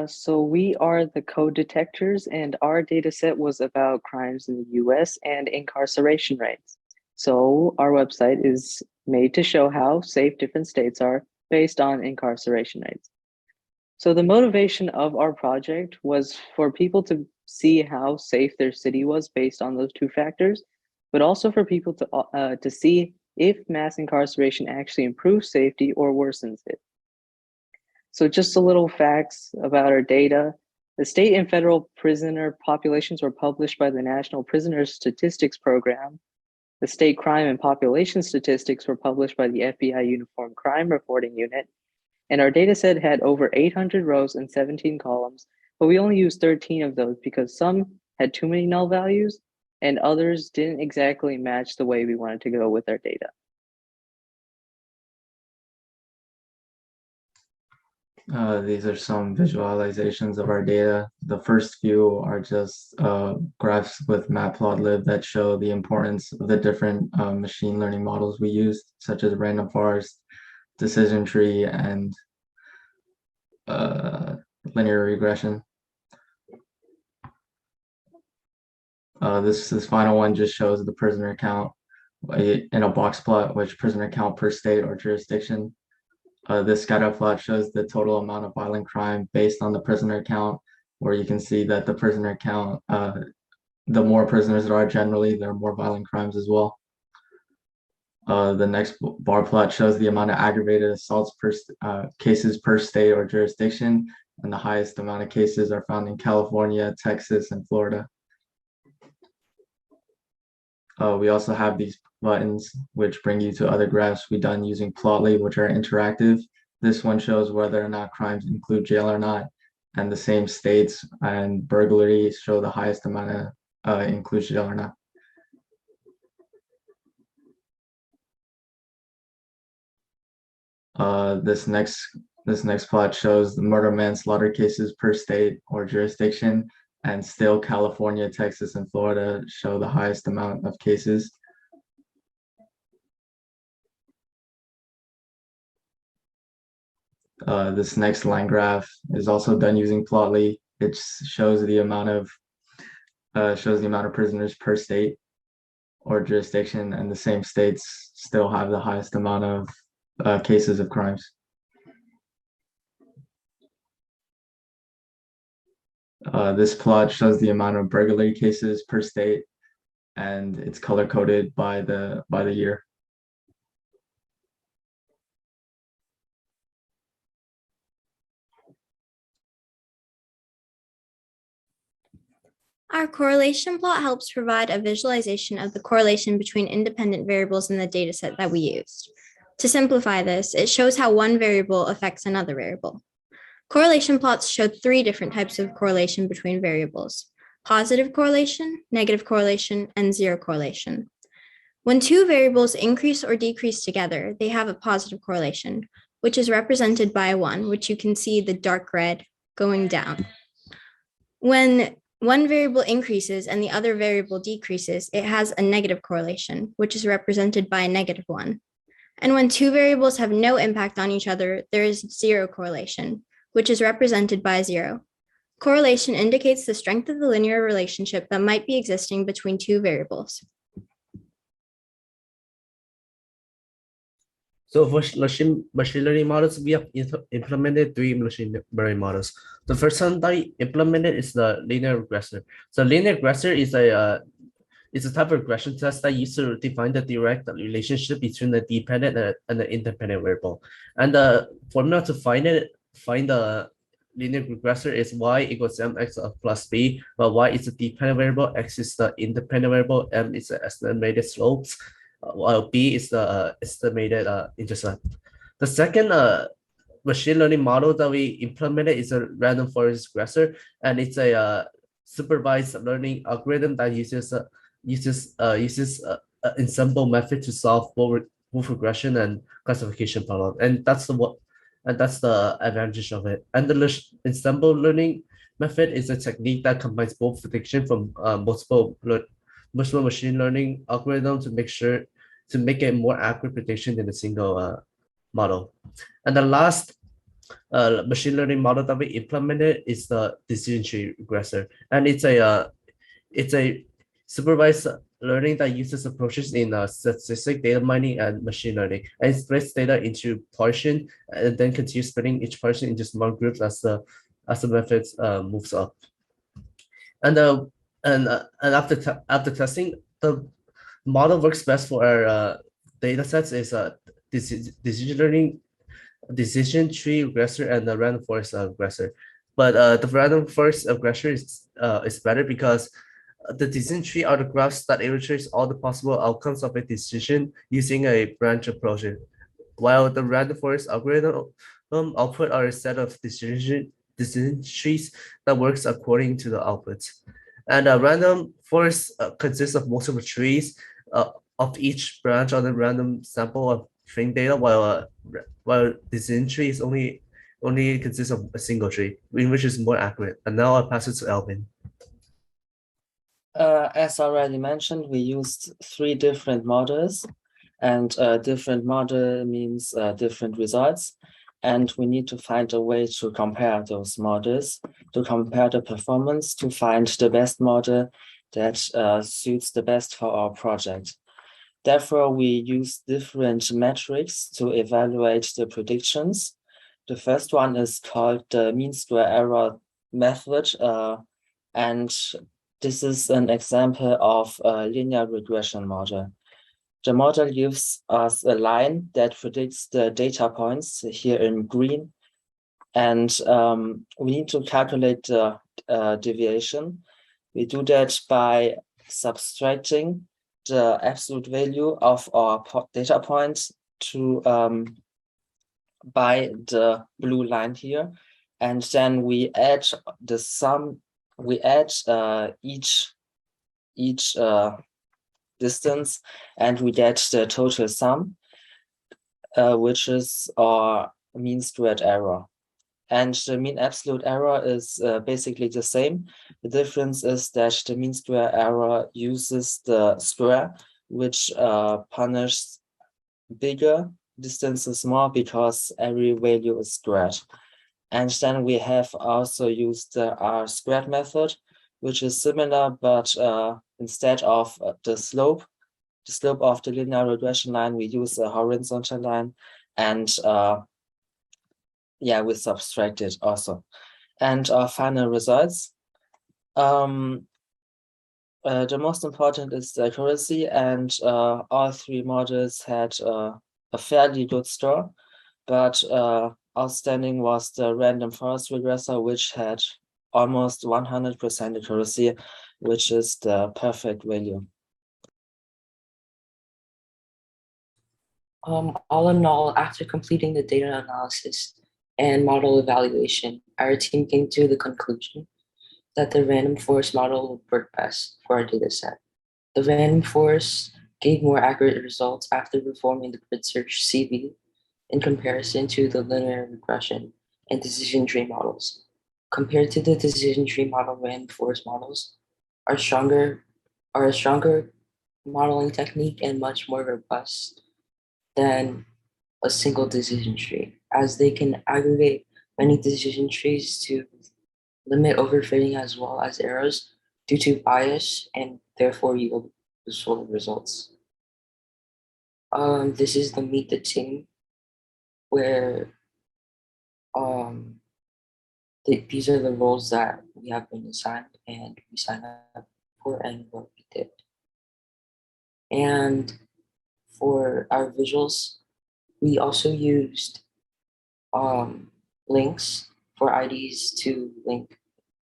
So we are the code detectors, and our data set was about crimes in the US and incarceration rates. So our website is made to show how safe different states are based on incarceration rates. So the motivation of our project was for people to see how safe their city was based on those two factors, but also for people to see if mass incarceration actually improves safety or worsens it. So just a little facts about our data. The state and federal prisoner populations were published by the National Prisoner Statistics Program. The state crime and population statistics were published by the FBI Uniform Crime Reporting Unit. And our data set had over 800 rows and 17 columns, but we only used 13 of those because some had too many null values and others didn't exactly match the way we wanted to go with our data. These are some visualizations of our data. The first few are just graphs with matplotlib that show the importance of the different machine learning models we used, such as random forest, decision tree, and linear regression. This final one just shows the prisoner count in a box plot, which prisoner count per state or jurisdiction. This scatter plot shows the total amount of violent crime based on the prisoner count, where you can see that the prisoner count, the more prisoners there are generally, there are more violent crimes as well. The next bar plot shows the amount of aggravated assaults per cases per state or jurisdiction, and the highest amount of cases are found in California, Texas, and Florida. We also have these buttons, which bring you to other graphs we done using Plotly, which are interactive. This one shows whether or not crimes include jail or not, and the same states and burglary show the highest amount of includes jail or not. This next plot shows the murder manslaughter cases per state or jurisdiction, and still California, Texas, and Florida show the highest amount of cases. This next line graph is also done using Plotly. It shows the amount of prisoners per state or jurisdiction, and the same states still have the highest amount of cases of crimes. This plot shows the amount of burglary cases per state, and it's color coded by the year. Our correlation plot helps provide a visualization of the correlation between independent variables in the dataset that we used. To simplify this, it shows how one variable affects another variable. Correlation plots show three different types of correlation between variables: positive correlation, negative correlation, and zero correlation. When two variables increase or decrease together, they have a positive correlation, which is represented by a 1, which you can see the dark red going down. When one variable increases and the other variable decreases, it has a negative correlation, which is represented by a -1. And when two variables have no impact on each other, there is zero correlation, which is represented by 0. Correlation indicates the strength of the linear relationship that might be existing between two variables. So for machine learning models, we have implemented 3 machine learning models. The first one that I implemented is the linear regressor. So linear regressor is a type of regression test that uses to define the direct relationship between the dependent and the independent variable. And the formula to find the linear regressor is y equals mx plus b, but y is the dependent variable, x is the independent variable, m is the estimated slopes, while b is the estimated intercept. The second machine learning model that we implemented is a random forest regressor, and it's a supervised learning algorithm that uses ensemble method to solve both regression and classification problem, and that's the advantage of it. And the ensemble learning method is a technique that combines both prediction from multiple machine learning algorithm to make a more accurate prediction than a single model. And the last machine learning model that we implemented is the decision tree regressor, and it's a supervised learning that uses approaches in statistic data mining and machine learning, and it splits data into portion and then continues splitting each portion into small groups as the method moves up. And after testing, the model works best for our data sets is decision learning, decision tree regressor, and the random forest regressor. But the random forest regressor is better because the decision tree are the graphs that illustrates all the possible outcomes of a decision using a branch approach, while the random forest algorithm output are a set of decision trees that works according to the outputs. And a random forest consists of multiple trees of each branch on a random sample of training data, while decision tree is only consists of a single tree, which is more accurate. And now I'll pass it to Alvin. As already mentioned, we used 3 different models, and different model means different results. And we need to find a way to compare those models, to compare the performance, to find the best model that suits the best for our project. Therefore, we use different metrics to evaluate the predictions. The first one is called the mean square error method, and this is an example of a linear regression model. The model gives us a line that predicts the data points here in green, and we need to calculate the deviation. We do that by subtracting the absolute value of our data points to by the blue line here, and then we add the sum. We add each distance, and we get the total sum, which is our mean squared error. And the mean absolute error is basically the same. The difference is that the mean square error uses the square, which punishes bigger distances more because every value is squared. And then we have also used the R squared method, which is similar, but instead of the slope of the linear regression line, we use a horizontal line, and we subtract it also. And our final results. The most important is the accuracy, and all 3 models had a fairly good score, but outstanding was the random forest regressor, which had almost 100% accuracy, which is the perfect value. All in all, after completing the data analysis and model evaluation, our team came to the conclusion that the random forest model would work best for our data set. The random forest gave more accurate results after performing the grid search CV in comparison to the linear regression and decision tree models. Compared to the decision tree model, random forest models are a stronger modeling technique and much more robust than a single decision tree, as they can aggregate many decision trees to limit overfitting as well as errors due to bias and therefore yield useful results. This is the Meet the Team, where these are the roles that we have been assigned and we signed up for and what we did. And for our visuals, we also used links for IDs to link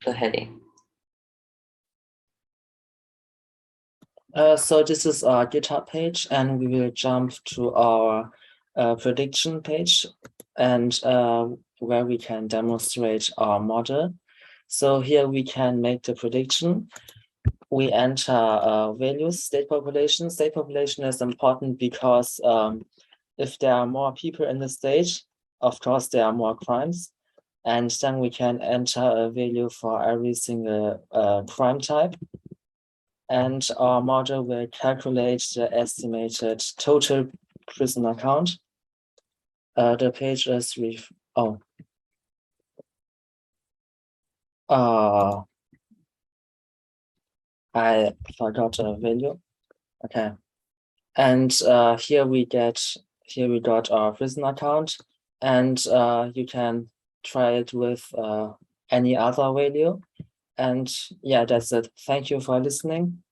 the heading. So this is our GitHub page, and we will jump to our prediction page, and where we can demonstrate our model. So here we can make the prediction. We enter values, state population. State population is important because if there are more people in the state, of course there are more crimes. And then we can enter a value for every single crime type. And our model will calculate the estimated total prisoner count. The page is I forgot a value. Okay. And here we got our prisoner account, and you can try it with any other value. And yeah, that's it. Thank you for listening.